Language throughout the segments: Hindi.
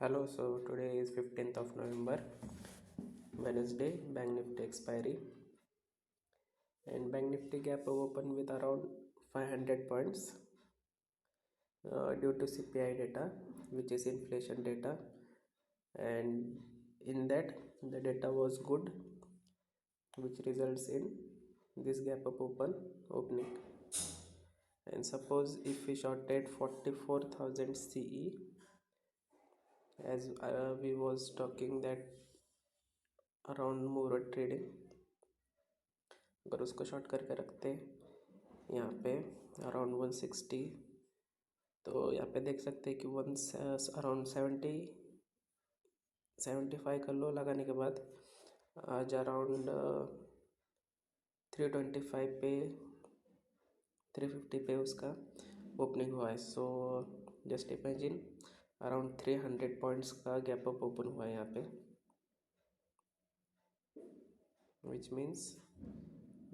Hello, so today is 15th of November, Wednesday, Bank Nifty expiry, and Bank Nifty gap open with around 500 points due to CPI data, which is inflation data, and in that the data was good, which results in this gap up opening. And suppose if we shorted 44,000 CE, as we was talking that around Murad trading, अगर उसको शॉर्ट करके रखते यहाँ पे अराउंड 160, तो यहाँ पे देख सकते हैं कि अराउंड 75 का लो लगाने के बाद आज अराउंड 325 पे 350 पे उसका ओपनिंग हुआ है. So just imagine around 300 points का गैप अप ओपन हुआ है यहाँ पे, which means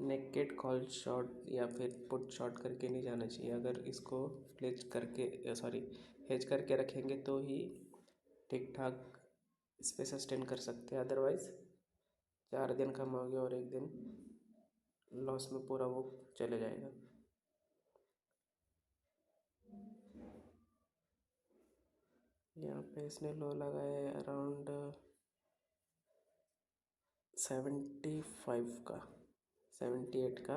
naked call short या फिर पुट शॉर्ट करके नहीं जाना चाहिए. अगर इसको हेज करके रखेंगे तो ही ठीक ठाक इस पर सस्टेन कर सकते हैं. अदरवाइज 4 दिन कमाओगे और 1 दिन लॉस में पूरा वो चले जाएगा. यहाँ पे इसने लो लगाया है अराउंड 75 का 78 का,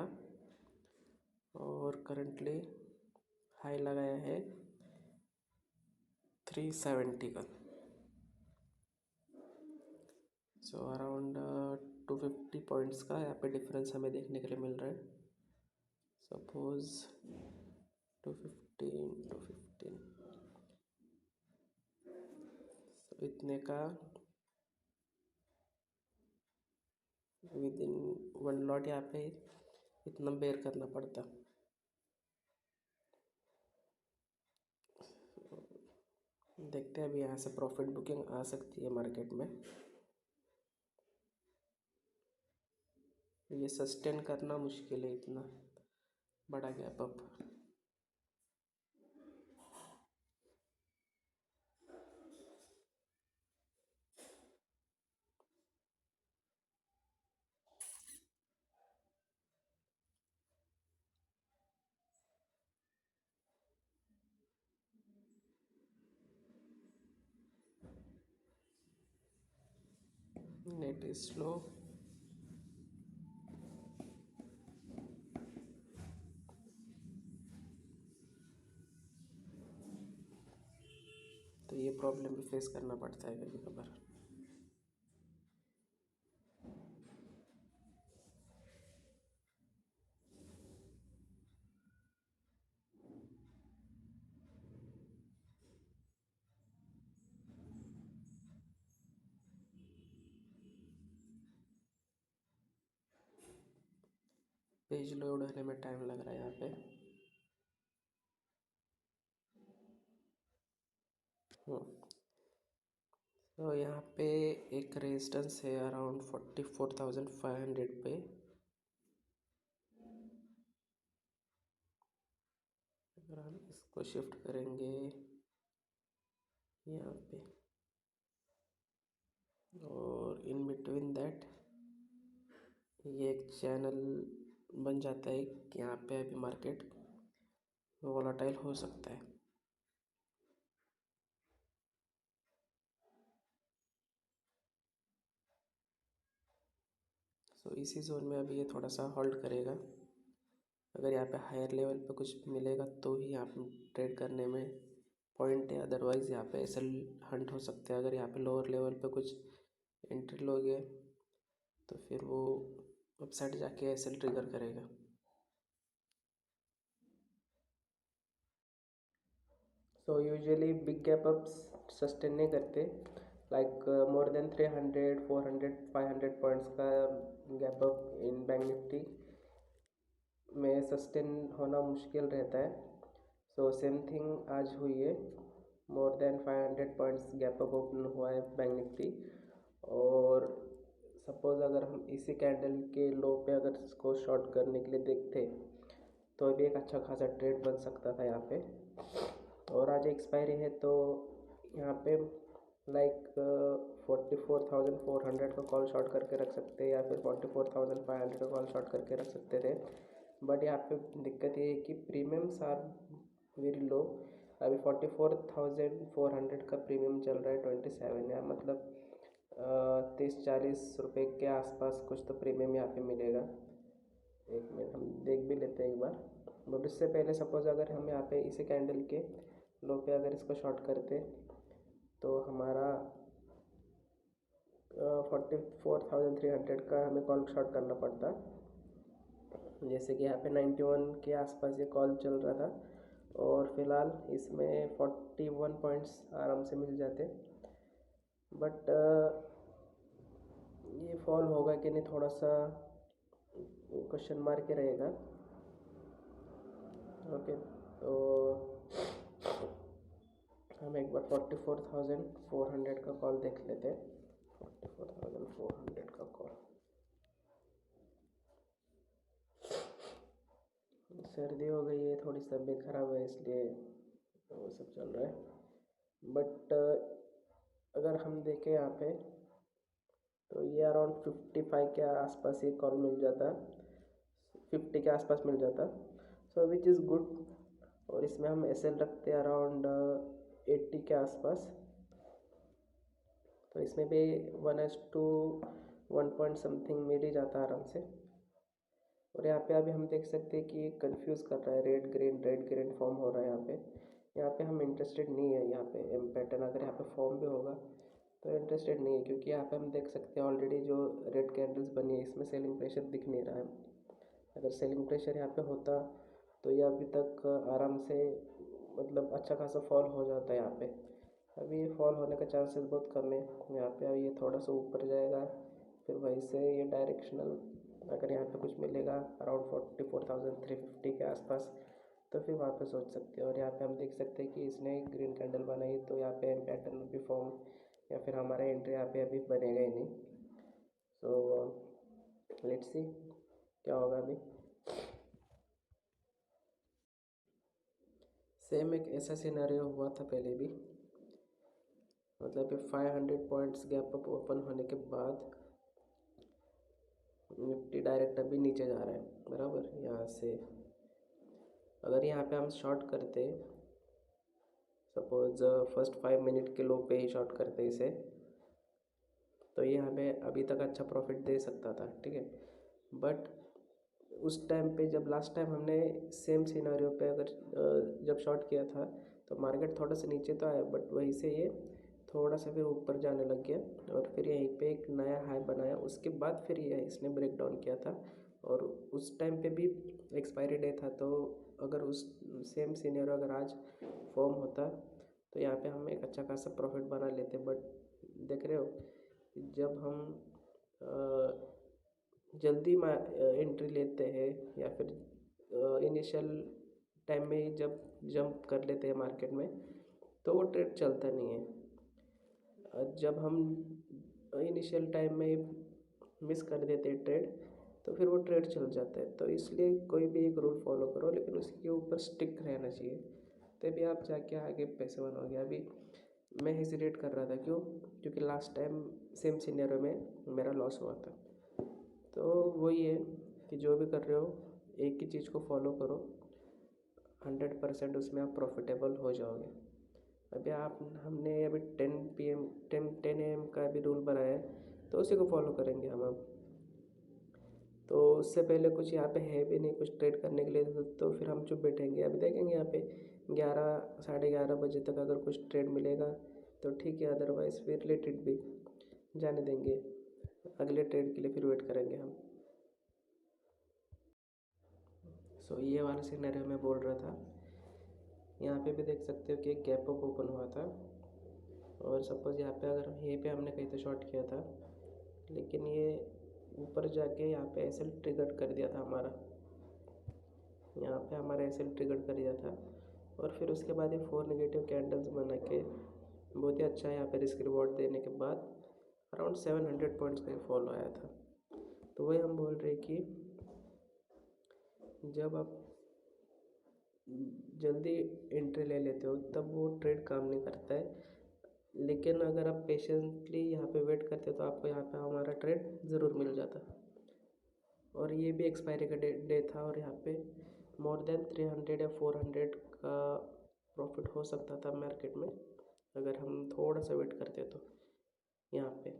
और करंटली हाई लगाया है 370 का. सो अराउंड 250 पॉइंट्स का यहाँ पे डिफरेंस हमें देखने के लिए मिल रहा है. सपोज 215 सो इतने का विद इन 1 लॉट यहाँ पे इतना बेयर करना पड़ता. देखते हैं अभी यहाँ से प्रॉफिट बुकिंग आ सकती है मार्केट में. ये सस्टेन करना मुश्किल है, इतना बड़ा gap up. Net is slow. तो ये प्रॉब्लम भी फेस करना पड़ता है कभी कभार. पेज लोड होने में टाइम लग रहा है यहाँ पे. तो यहाँ पे एक रेजिस्टेंस है अराउंड 44,500 पे. अगर हम इसको शिफ्ट करेंगे यहाँ पे, और इन बिटवीन दैट ये एक चैनल बन जाता है कि यहाँ पे अभी मार्केट वोलाटाइल हो सकता है. सो इसी जोन में अभी ये थोड़ा सा होल्ड करेगा. अगर यहाँ पे हायर लेवल पे कुछ मिलेगा तो ही यहाँ पे ट्रेड करने में पॉइंट है. अदरवाइज़ यहाँ पे एसएल हंट हो सकता है. अगर यहाँ पे लोअर लेवल पे कुछ एंट्री लोगे तो फिर वो अपसाइड जाके एसएल ट्रिगर करेगा. So usually big gap ups sustain नहीं करते. लाइक मोर देन 300 400 500 पॉइंट्स का gap up in bank Nifty में सस्टेन होना मुश्किल रहता है. सो सेम थिंग आज हुई है. More than 500 points gap up open हुआ है बैंक निफ्टी. और सपोज़ अगर हम इसी कैंडल के लो पे अगर इसको शॉर्ट करने के लिए देखते तो भी एक अच्छा खासा ट्रेड बन सकता था यहाँ पे. और आज एक्सपायरी है तो यहाँ पे लाइक 44,400 का कॉल शॉर्ट करके रख सकते हैं या फिर 44,500 का कॉल शॉर्ट करके रख सकते थे। बट यहाँ पे दिक्कत ये है कि प्रीमियम्स आर वेरी लो। अभी 44,400 का प्रीमियम चल रहा है 27 या मतलब 30-40 रुपये के आसपास कुछ तो प्रीमियम यहाँ पे मिलेगा। एक मिनट हम देख भी लेते हैं एक बार। बट इससे पहले सपोज अगर हम यहाँ पे इसी कैंडल के लो पे अगर इसको शॉर्ट करते तो हमारा 44,300 का हमें कॉल शॉर्ट करना पड़ता। जैसे कि यहाँ पे 91 के आसपास ये कॉल चल रहा था और फिलहाल इसमें 41 पॉइंट्स आराम से मिल जाते। बट ये फॉल होगा कि नहीं थोड़ा सा क्वेश्चन मार्क के रहेगा। ओके, तो हम एक बार 44,400 का कॉल देख लेते हैं। 44,400 का कॉल, सर्दी हो गई है, थोड़ी तबीयत खराब है इसलिए वो सब चल रहा है। बट अगर हम देखें यहाँ पे तो ये अराउंड 55 के आसपास ये कॉल मिल जाता, 50 के आसपास मिल जाता, सो विच इज़ गुड। और इसमें हम एसएल रखते हैं अराउंड 80 के आसपास, तो इसमें भी 1:1 पॉइंट समथिंग मिल ही जाता आराम से। और यहाँ पे अभी हम देख सकते हैं कि कंफ्यूज कर रहा है, रेड ग्रीन फॉर्म हो रहा है यहाँ पे हम इंटरेस्टेड नहीं है। यहाँ पे एम पैटर्न अगर यहाँ पे फॉर्म भी होगा तो इंटरेस्टेड नहीं है, क्योंकि यहाँ पे हम देख सकते हैं ऑलरेडी जो रेड कैंडल्स बनी है इसमें सेलिंग प्रेशर दिख नहीं रहा है। अगर सेलिंग प्रेशर यहाँ पे होता तो ये अभी तक आराम से मतलब अच्छा खासा फॉल हो जाता है यहाँ पे। अभी ये फॉल होने का चांसेस बहुत कम है यहाँ पे। अभी ये थोड़ा सा ऊपर जाएगा, फिर वहीं से ये डायरेक्शनल अगर यहाँ पे कुछ मिलेगा अराउंड 44,350 के आसपास तो फिर वहाँ पे सोच सकते हैं। और यहाँ पे हम देख सकते हैं कि इसने ग्रीन कैंडल बनाई तो यहाँ पे पैटर्न भी फॉर्म या फिर हमारा एंट्री यहाँ पे अभी बनेगा ही नहीं। सो लेट्स सी क्या होगा अभी। सेम एक ऐसा सिनेरियो हुआ था पहले भी, मतलब ये 500 पॉइंट्स गैप अप ओपन होने के बाद निफ्टी डायरेक्ट अभी नीचे जा रहा है बराबर। यहाँ से अगर यहाँ पे हम शॉर्ट करते, सपोज फर्स्ट 5 मिनट के लो पे ही शॉर्ट करते इसे, तो ये हमें अभी तक अच्छा प्रॉफिट दे सकता था, ठीक है। बट उस टाइम पे जब लास्ट टाइम हमने सेम सिनेरियो पे अगर जब शॉर्ट किया था तो मार्केट थोड़ा सा नीचे तो आया, बट वहीं से ये थोड़ा सा फिर ऊपर जाने लग गया और फिर यहीं पे एक नया हाई बनाया। उसके बाद फिर ये इसने ब्रेक डाउन किया था और उस टाइम पे भी एक्सपायरी डे था। तो अगर उस सेम सीनियर अगर आज फॉर्म होता तो यहाँ पे हम एक अच्छा खासा प्रॉफिट बना लेते। बट देख रहे हो जब हम जल्दी एंट्री लेते हैं या फिर इनिशियल टाइम में ही जब जंप कर लेते हैं मार्केट में तो वो ट्रेड चलता नहीं है। जब हम इनिशियल टाइम में मिस कर देते हैं ट्रेड तो फिर वो ट्रेड चल जाता है। तो इसलिए कोई भी एक रूल फॉलो करो लेकिन उसके ऊपर स्टिक रहना चाहिए, तभी आप जाके आगे पैसे बनोगे। अभी मैं हेजिटेट कर रहा था, क्यों? क्योंकि लास्ट टाइम सेम सिनेरियो में मेरा लॉस हुआ था। तो वही है कि जो भी कर रहे हो एक ही चीज़ को फॉलो करो, 100% उसमें आप प्रॉफिटेबल हो जाओगे। अभी आप हमने अभी 10 AM का भी रूल बनाया है तो उसी को फॉलो करेंगे हम अब। तो उससे पहले कुछ यहाँ पे है भी नहीं कुछ ट्रेड करने के लिए, तो फिर हम चुप बैठेंगे। अभी देखेंगे यहाँ पे 11-11:30 बजे तक अगर कुछ ट्रेड मिलेगा तो ठीक है, अदरवाइज़ फिर रिलेटेड भी जाने देंगे, अगले ट्रेड के लिए फिर वेट करेंगे हम। सो ये वाला सिनेरियो मैं बोल रहा था। यहाँ पे भी देख सकते हो कि एक गैप अप ओपन हुआ था और सपोज यहाँ पे अगर यहीं पे हमने कहीं तो शॉर्ट किया था, लेकिन ये ऊपर जाके यहाँ पे एसएल ट्रिगर कर दिया था हमारा, यहाँ पे हमारा एसएल ट्रिगर कर दिया था। और फिर उसके बाद ये 4 नेगेटिव कैंडल्स बना के बहुत ही अच्छा यहाँ पे रिस्क रिवॉर्ड देने के बाद अराउंड 700 पॉइंट्स का फॉल आया था। तो वही हम बोल रहे कि जब आप जल्दी एंट्री ले लेते हो तब वो ट्रेड काम नहीं करता है। लेकिन अगर आप पेशेंटली यहाँ पे वेट करते तो आपको यहाँ पे हमारा ट्रेड ज़रूर मिल जाता। और ये भी एक्सपायरी का डे था और यहाँ पे मोर देन 300 या 400 का प्रॉफिट हो सकता था मार्केट में अगर हम थोड़ा सा वेट करते तो यहाँ पे।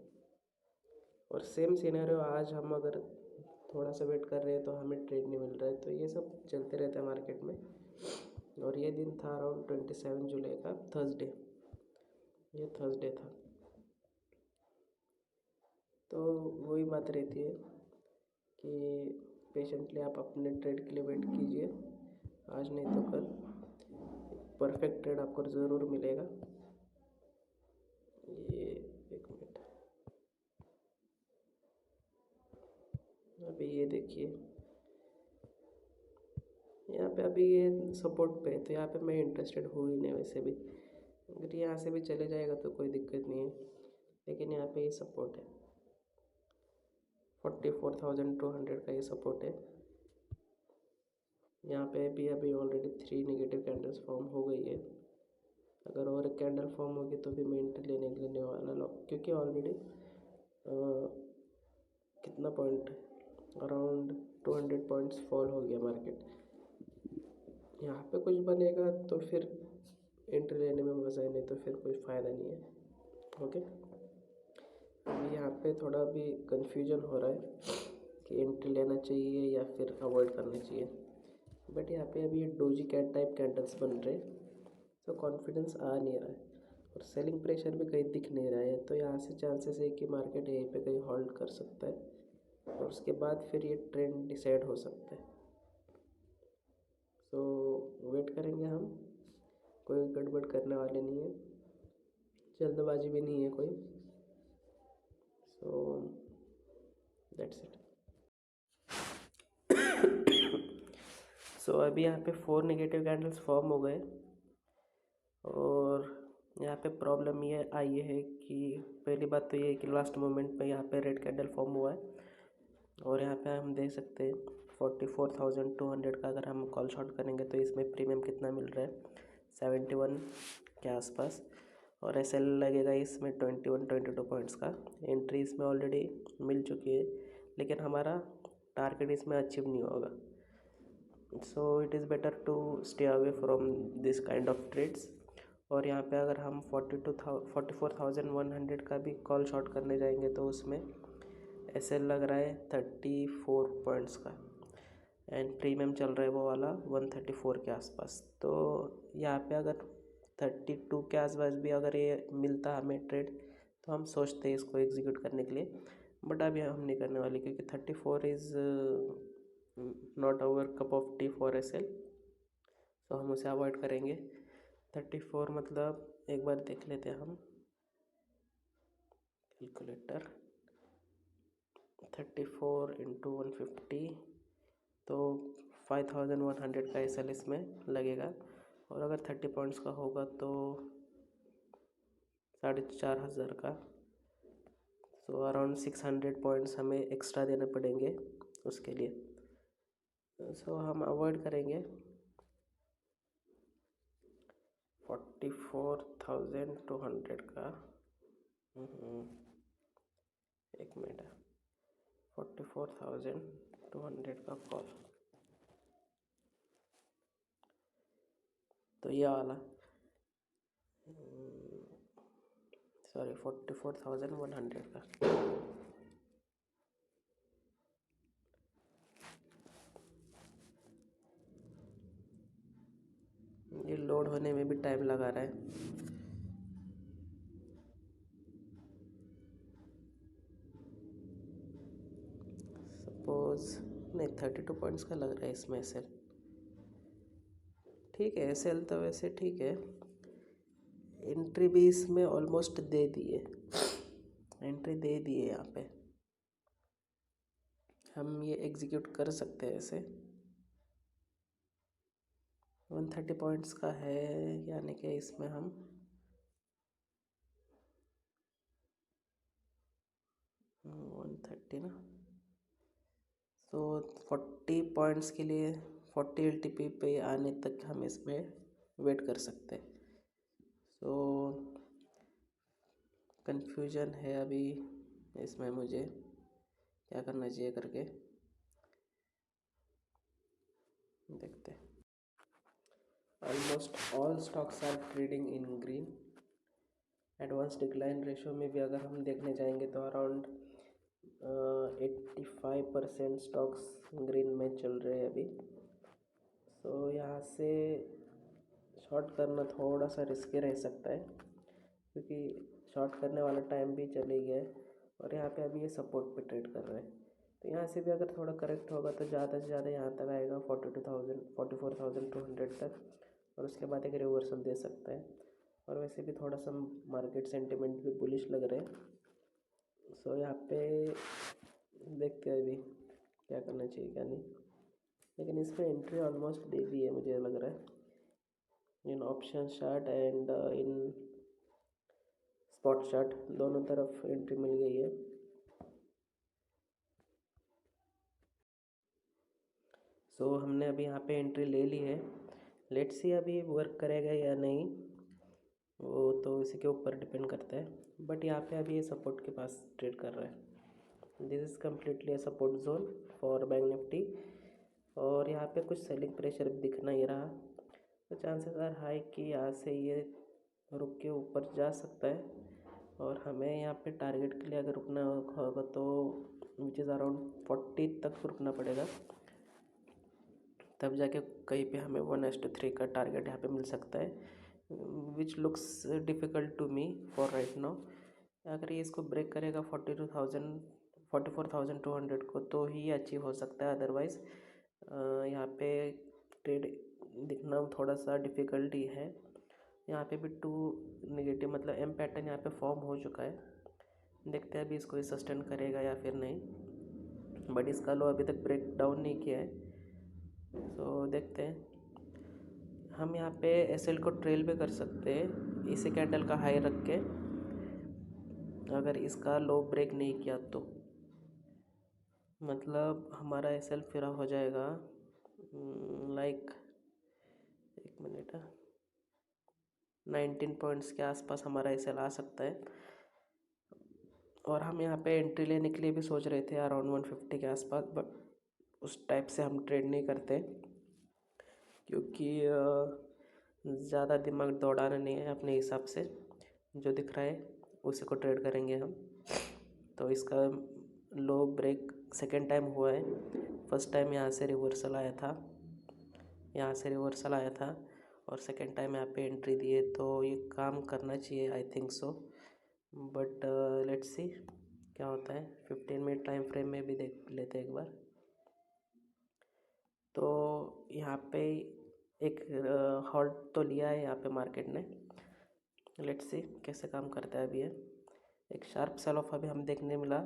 और सेम सिनेरियो आज हम अगर थोड़ा सा वेट कर रहे हैं तो हमें ट्रेड नहीं मिल रहा है। तो ये सब चलते रहता है मार्केट में। और ये दिन था अराउंड 27 जुलाई का थर्सडे, ये थर्सडे था। तो वही बात रहती है कि पेशेंटली आप अपने ट्रेड के लिए वेट कीजिए, आज नहीं तो कल परफेक्ट ट्रेड आपको ज़रूर मिलेगा। ये एक मिनट, अभी ये देखिए यहाँ पे अभी ये सपोर्ट पे है तो यहाँ पे मैं इंटरेस्टेड हूँ ही नहीं। वैसे भी अगर यहाँ से भी चले जाएगा तो कोई दिक्कत नहीं है, लेकिन यहाँ पे ये सपोर्ट है 44,200 का, ये सपोर्ट है। यहाँ पे भी अभी ऑलरेडी 3 नेगेटिव कैंडल्स फॉर्म हो गई है। अगर और एक कैंडल फॉर्म होगी तो भी मैं एंट्री लेने वाला लॉक, क्योंकि ऑलरेडी कितना पॉइंट, अराउंड 200 पॉइंट्स फॉल हो गया मार्केट। यहाँ पे कुछ बनेगा तो फिर एंट्री लेने में मज़ा है, नहीं तो फिर कोई फ़ायदा नहीं है। ओके, अभी यहाँ पे थोड़ा भी कंफ्यूजन हो रहा है कि एंट्री लेना चाहिए या फिर अवॉइड करना चाहिए। बट यहाँ पे अभी डोजी कैट टाइप कैंडल्स बन रहे हैं तो कॉन्फिडेंस आ नहीं रहा है और सेलिंग प्रेशर भी कहीं दिख नहीं रहा है। तो यहाँ से चांसेस है कि मार्केट यहीं पे कहीं होल्ड कर सकता है और उसके बाद फिर ये ट्रेंड डिसाइड हो सकता है। तो वेट करेंगे हम, कोई गड़बड़ करने वाले नहीं है, जल्दबाजी भी नहीं है कोई। So that's it. सो अभी यहाँ पे 4 नेगेटिव कैंडल्स फॉर्म हो गए और यहाँ पे प्रॉब्लम ये आई है कि पहली बात तो ये है कि लास्ट मोमेंट में यहाँ पे रेड कैंडल फॉर्म हुआ है और यहाँ पे हम देख सकते हैं 44,200 का अगर हम कॉल शॉट करेंगे तो इसमें प्रीमियम कितना मिल रहा है 71 के आसपास, और एसएल लगेगा इसमें 22 पॉइंट्स का। एंट्री इसमें ऑलरेडी मिल चुकी है लेकिन हमारा टारगेट इसमें अचीव नहीं होगा। So it is better to stay away from this kind of trades. और यहाँ पे अगर हम 44,100 का भी कॉल शॉट करने जाएंगे तो उसमें एसएल लग रहा है 34 पॉइंट्स का एंड प्रीमियम चल रहा है वो वाला 134 के आसपास। तो यहाँ पे अगर 32 के आसपास भी अगर ये मिलता हमें ट्रेड तो हम सोचते हैं इसको एग्जीक्यूट करने के लिए, बट अभी हम नहीं करने वाले क्योंकि 34 is not our cup of tea for SL. तो हम उसे अवॉइड करेंगे। 34 मतलब एक बार देख लेते हैं हम कैलकुलेटर, 34 इंटू 150 तो 5,100 का एसएल इसमें लगेगा। और अगर 30 पॉइंट्स का होगा तो 4,500 का, सो अराउंड 600 पॉइंट्स हमें एक्स्ट्रा देने पड़ेंगे उसके लिए। सो हम अवॉइड करेंगे 44,200 का। एक मिनट, 44,200 का कॉल, तो ये वाला सॉरी 44,100 का। ये लोड होने में भी टाइम लगा रहा है। सपोज नहीं 32 पॉइंट्स का लग रहा है इसमें एसएल। ठीक है, एसएल तो वैसे ठीक है, एंट्री भी इसमें ऑलमोस्ट दे दिए, एंट्री दे दिए। यहाँ पे हम ये एग्जीक्यूट कर सकते हैं ऐसे। 130 पॉइंट्स का है यानी कि इसमें हम 130 ना, तो 40 पॉइंट्स के लिए 40 एलटीपी पे आने तक हम इसमें वेट कर सकते हैं। सो कंफ्यूजन है अभी इसमें मुझे क्या करना चाहिए करके देखते हैं। Almost all stocks are trading in green. Advance decline ratio में भी अगर हम देखने जाएंगे तो अराउंड 85% स्टॉक्स ग्रीन में चल रहे हैं अभी। सो यहाँ से शॉर्ट करना थोड़ा सा रिस्की रह सकता है, क्योंकि शॉर्ट करने वाला टाइम भी चले गया है और यहाँ पे अभी ये सपोर्ट पे ट्रेड कर रहे हैं। तो यहाँ से भी अगर थोड़ा करेक्ट होगा तो ज़्यादा से ज़्यादा यहाँ तक आएगा 44,200 तक, और उसके बाद एक रिवर्सल दे सकता है। और वैसे भी थोड़ा सा मार्केट सेंटिमेंट भी बुलिश लग रहे हैं। सो यहाँ पे देखते हैं अभी क्या करना चाहिए क्या नहीं, लेकिन इसमें एंट्री ऑलमोस्ट दे दी है मुझे लग रहा है। In option chart and in spot chart दोनों तरफ एंट्री मिल गई है। सो हमने अभी यहाँ पे एंट्री ले ली है। लेट्स सी अभी वर्क करेगा या नहीं, वो तो इसी के ऊपर डिपेंड करता है। बट यहाँ पे अभी ये सपोर्ट के पास ट्रेड कर रहा है। This is completely a support zone for bank Nifty, और यहाँ पे कुछ सेलिंग प्रेशर भी दिख नहीं रहा। तो चांसेस आर हाई कि यहाँ से ये रुक के ऊपर जा सकता है, और हमें यहाँ पे टारगेट के लिए अगर रुकना होगा तो विच इज़ अराउंड 40 तक रुकना पड़ेगा, तब जाके कहीं पे हमें 1:3 का टारगेट यहाँ पे मिल सकता है, which looks difficult to me for right now. अगर ये इसको ब्रेक करेगा 44,200 को तो ही अचीव हो सकता है, अदरवाइज़ यहाँ पे ट्रेड दिखना थोड़ा सा डिफ़िकल्ट ही है। यहाँ पे भी टू नेगेटिव मतलब एम पैटर्न यहाँ पे फॉर्म हो चुका है। देखते हैं अभी इसको ये सस्टेन करेगा या फिर नहीं, बट इसका लो अभी तक ब्रेक डाउन नहीं किया है। तो देखते हैं। हम यहाँ पे एसएल को ट्रेल भी कर सकते हैं इसी कैंडल का हाई रख के, अगर इसका लो ब्रेक नहीं किया तो मतलब हमारा एसएल फिर हो जाएगा लाइक 1 मिनट 19 पॉइंट्स के आसपास हमारा एसएल आ सकता है। और हम यहाँ पे एंट्री लेने के लिए भी सोच रहे थे अराउंड 150 के आसपास, बट उस टाइप से हम ट्रेड नहीं करते, क्योंकि ज़्यादा दिमाग दौड़ाना नहीं है। अपने हिसाब से जो दिख रहा है उसी को ट्रेड करेंगे हम। तो इसका लो ब्रेक सेकेंड टाइम हुआ है। फर्स्ट टाइम यहाँ से रिवर्सल आया था, और सेकेंड टाइम यहाँ पे एंट्री दी है, तो ये काम करना चाहिए I think so. But let's see क्या होता है। 15 मिनट टाइम फ्रेम में भी देख लेते हैं एक बार। तो यहाँ पे एक हॉल्ट तो लिया है यहाँ पे मार्केट ने। लेट्स सी कैसे काम करता है अभी ये। एक शार्प सेल ऑफ अभी हम देखने मिला,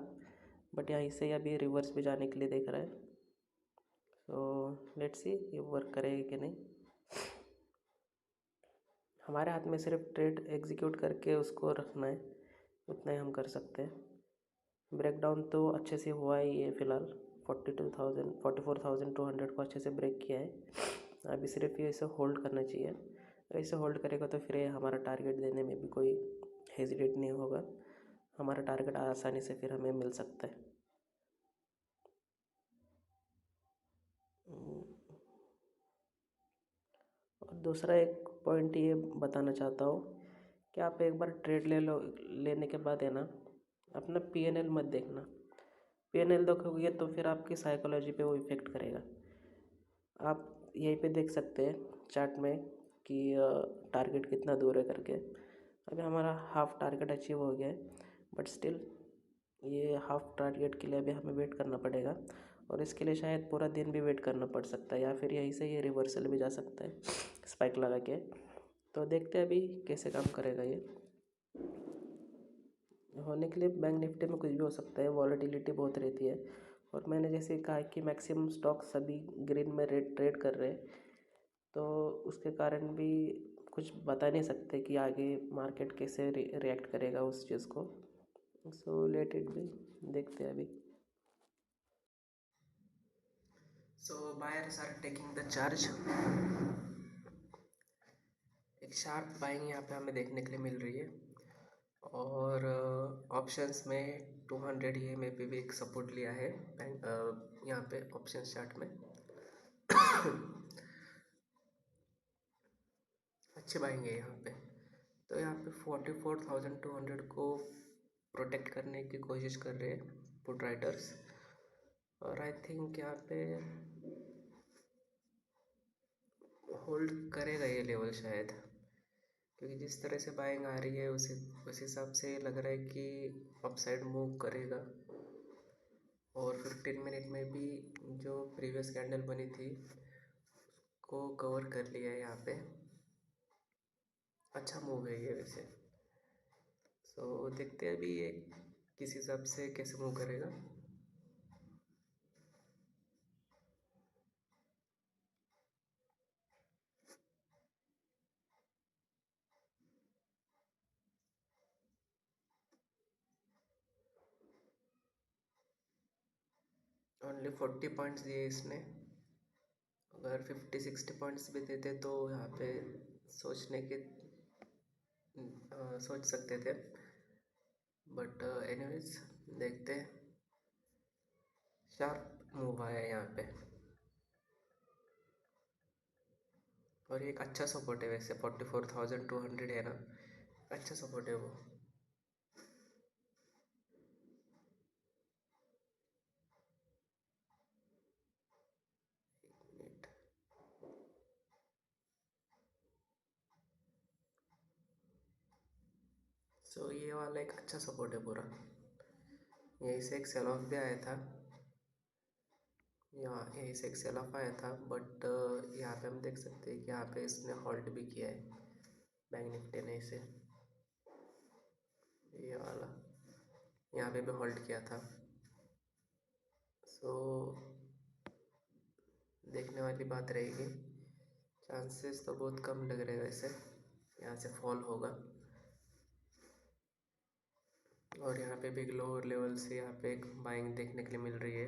बट यहाँ से अभी रिवर्स भी जाने के लिए देख रहा है। तो लेट्स सी ये वर्क करेगा कि नहीं। हमारे हाथ में सिर्फ ट्रेड एग्जीक्यूट करके उसको रखना है, उतना ही हम कर सकते हैं। ब्रेकडाउन तो अच्छे से हुआ ही है फ़िलहाल। 44,200 को अच्छे से ब्रेक किया है। अभी सिर्फ ये इसे होल्ड करना चाहिए। अगर इसे होल्ड करेगा तो फिर हमारा टारगेट देने में भी कोई हेजिटेट नहीं होगा। हमारा टारगेट आसानी से फिर हमें मिल सकता है। और दूसरा एक पॉइंट ये बताना चाहता हूँ कि आप एक बार ट्रेड लेने के बाद है ना, अपना पीएनएल मत देखना। पीएनएल देखोगे तो फिर आपकी साइकोलॉजी पे वो इफ़ेक्ट करेगा। आप यहीं पे देख सकते हैं चार्ट में कि टारगेट कितना दूर है करके। अभी हमारा हाफ टारगेट अचीव हो गया है, बट स्टिल ये हाफ टारगेट के लिए अभी हमें वेट करना पड़ेगा, और इसके लिए शायद पूरा दिन भी वेट करना पड़ सकता है, या फिर यहीं से ये रिवर्सल भी जा सकता है स्पाइक लगा के। तो देखते हैं अभी कैसे काम करेगा ये। होने के लिए बैंक निफ्टी में कुछ भी हो सकता है, वॉलेटिलिटी बहुत रहती है, और मैंने जैसे कहा कि मैक्सिमम स्टॉक सभी ग्रीन में ट्रेड कर रहे हैं, तो उसके कारण भी कुछ बता नहीं सकते कि आगे मार्केट कैसे रिएक्ट करेगा उस चीज़ को। सो लेट इट भी, देखते हैं अभी। So buyers are taking the charge. एक शार्प बाइंग यहाँ पे हमें देखने के लिए मिल रही है, और ऑप्शंस में 200 EMA पे भी एक सपोर्ट लिया है बैंक यहाँ पे ऑप्शन चार्ट में। अच्छे बाइंग है यहाँ पे। तो यहाँ पे 44,200 को प्रोटेक्ट करने की कोशिश कर रहे हैं पुट राइटर्स। और आई थिंक यहाँ पे होल्ड करेगा ये लेवल शायद, क्योंकि जिस तरह से बाइंग आ रही है उस हिसाब से लग रहा है कि अपसाइड मूव करेगा। और 15 मिनट में भी जो प्रीवियस कैंडल बनी थी को कवर कर लिया है यहाँ पे। अच्छा मूव है ये वैसे। सो देखते हैं अभी ये किस हिसाब से कैसे मूव करेगा। ओनली 40 पॉइंट्स दिए इसने। अगर 50-60 पॉइंट्स भी देते तो यहाँ पे सोचने के सोच सकते थे, बट एनीवेज देखते हैं। शार्प मूव आया यहाँ पे। और ये एक अच्छा सपोर्ट है वैसे, 44,200 है ना, अच्छा सपोर्ट है वो। सो ये वाला एक अच्छा सपोर्ट है पूरा। यहीं से एक सेल ऑफ भी आया था, यहाँ यहीं से एक सेल ऑफ आया था, बट यहाँ पे हम देख सकते हैं कि यहाँ पे इसने होल्ड भी किया है बैंक निफ्टी ने इसे। ये वाला यहाँ पे भी होल्ड किया था। सो देखने वाली बात रहेगी। चांसेस तो बहुत कम लग रहे हैं वैसे यहाँ से फॉल होगा। और यहाँ पे भी एक लोअर लेवल से यहाँ पे एक बाइंग देखने के लिए मिल रही है।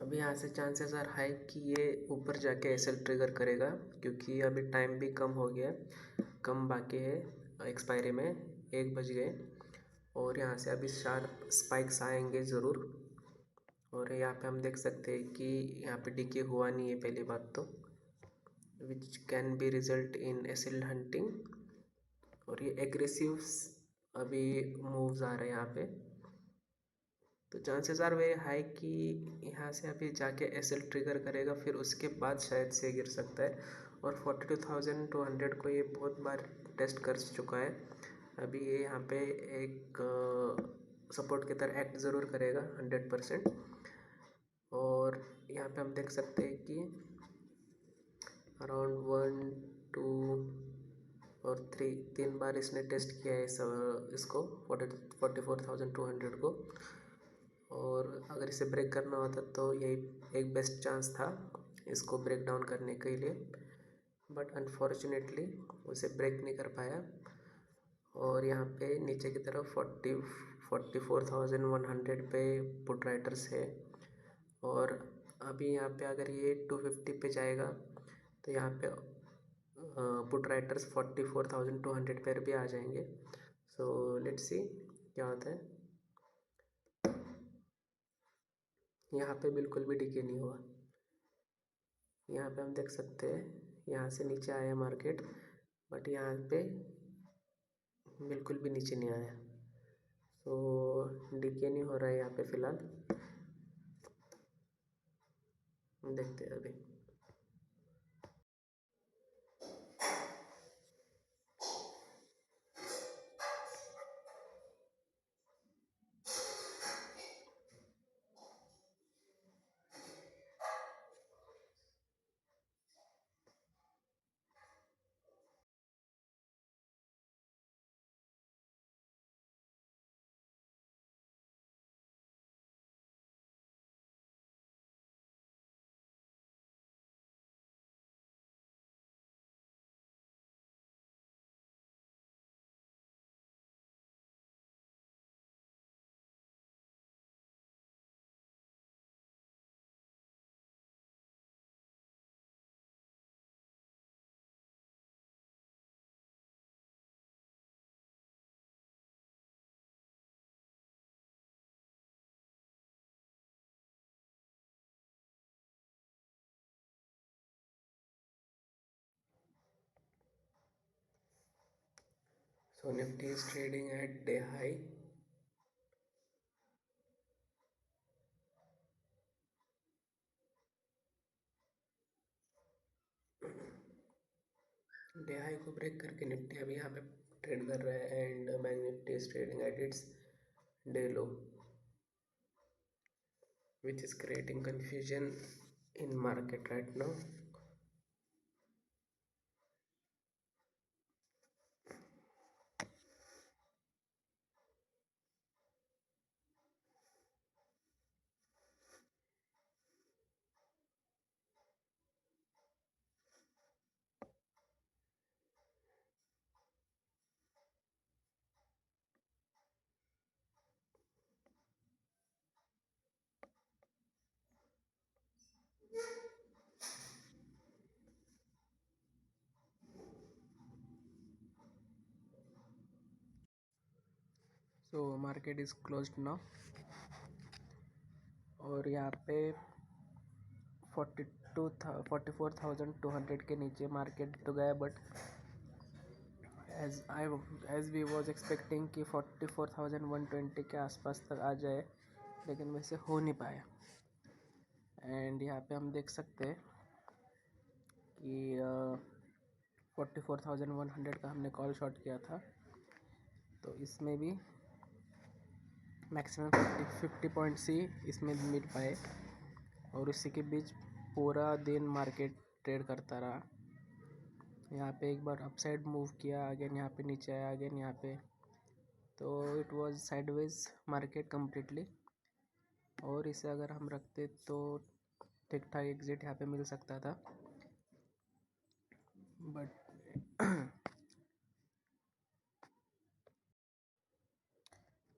अभी यहाँ से चांसेस आर हाई कि ये ऊपर जाके एसएल ट्रिगर करेगा, क्योंकि अभी टाइम भी कम हो गया, कम बाकी है एक्सपायरी में, 1 बज गए। और यहाँ से अभी शार्प स्पाइक्स आएंगे ज़रूर। और यहाँ पे हम देख सकते हैं कि यहाँ पे डिके हुआ नहीं है पहली बात तो, which can be result in SL hunting. और ये एग्रेसिव अभी मूव्स आ रहे हैं यहाँ पे, तो चांसेस आर वेरी हाई कि यहाँ से अभी जाके एसएल ट्रिगर करेगा, फिर उसके बाद शायद से गिर सकता है। और 42,200 को ये बहुत बार टेस्ट कर चुका है। अभी ये यहाँ पे एक सपोर्ट की तरह एक्ट ज़रूर करेगा 100%। और यहाँ पे हम देख सकते हैं कि अराउंड 1 2 और 3 बार इसने टेस्ट किया है इसको 44,200 को। और अगर इसे ब्रेक करना होता तो यही एक बेस्ट चांस था इसको ब्रेक डाउन करने के लिए, बट अनफॉर्चुनेटली उसे ब्रेक नहीं कर पाया। और यहाँ पे नीचे की तरफ 44,100 पे पुट राइटर्स है। और अभी यहाँ पे अगर ये 250 पे जाएगा तो यहाँ पे पुट राइटर्स 44,200 पर भी आ जाएंगे। सो लेट्स सी क्या होता है। यहाँ पे बिल्कुल भी डिके नहीं हुआ। यहाँ पे हम देख सकते हैं यहाँ से नीचे आया मार्केट, बट यहाँ पे बिल्कुल भी नीचे नहीं आया। सो डिके नहीं हो रहा है यहाँ पे फ़िलहाल, देखते हैं अभी। So Nifty is trading at day high. Day high को ब्रेक करके निफ्टी अभी यहाँ पे ट्रेड कर रहा है and bank Nifty is trading at its day low, which is creating confusion in market right now. So market is closed now और यहाँ पे 44,200 के नीचे मार्केट तो गया, but as we was expecting कि 44,120 के आसपास तक आ जाए, लेकिन वैसे हो नहीं पाया। एंड यहाँ पे हम देख सकते हैं कि 44,100 का हमने कॉल शॉट किया था, तो इसमें भी मैक्सिमम 50 पॉइंट्स ही इसमें मिल पाए और उसी के बीच पूरा दिन मार्केट ट्रेड करता रहा। यहाँ पे एक बार अपसाइड मूव किया, अगेन यहाँ पे नीचे आया, अगेन यहाँ पे, तो it was sideways market completely. और इसे अगर हम रखते तो ठीक ठाक एग्जिट यहाँ पे मिल सकता था, बट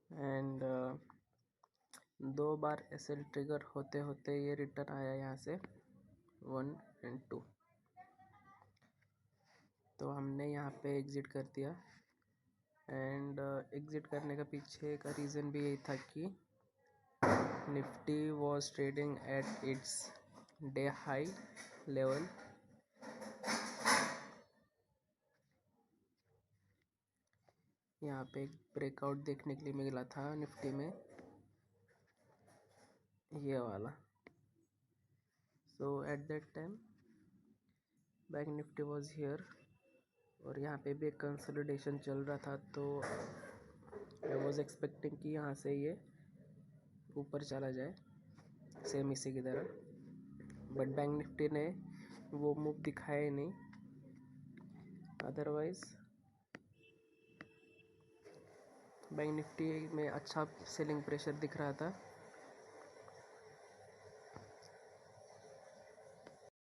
एंड 2 बार एसएल ट्रिगर होते होते ये रिटर्न आया यहाँ से 1 और 2, तो हमने यहाँ पे एग्ज़िट कर दिया। एंड एग्ज़िट करने का पीछे का रीज़न भी यही था कि Nifty was trading at its day high level. यहाँ पे एक ब्रेकआउट देखने के लिए मिला था निफ्टी में, ये वाला। So at that time bank Nifty was here और यहाँ पे भी एक कंसोलिडेशन चल रहा था, तो आई वॉज एक्सपेक्टिंग कि यहाँ से ये ऊपर चला जाए सेम इसी की तरह, बट बैंक निफ्टी ने वो मूव दिखाया ही नहीं। अदरवाइज बैंक निफ्टी में अच्छा सेलिंग प्रेशर दिख रहा था।